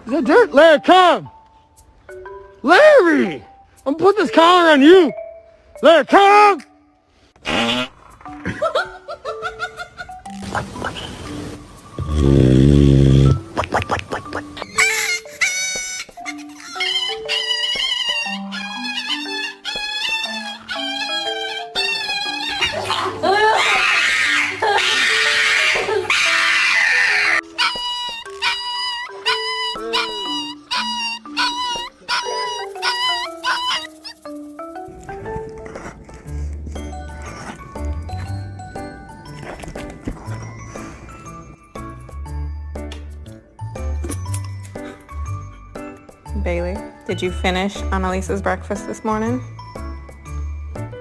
Is that dirt? Larry, come! Larry! I'm gonna put this collar on you! Larry, come! Bailey, did you finish Annalisa's breakfast this morning?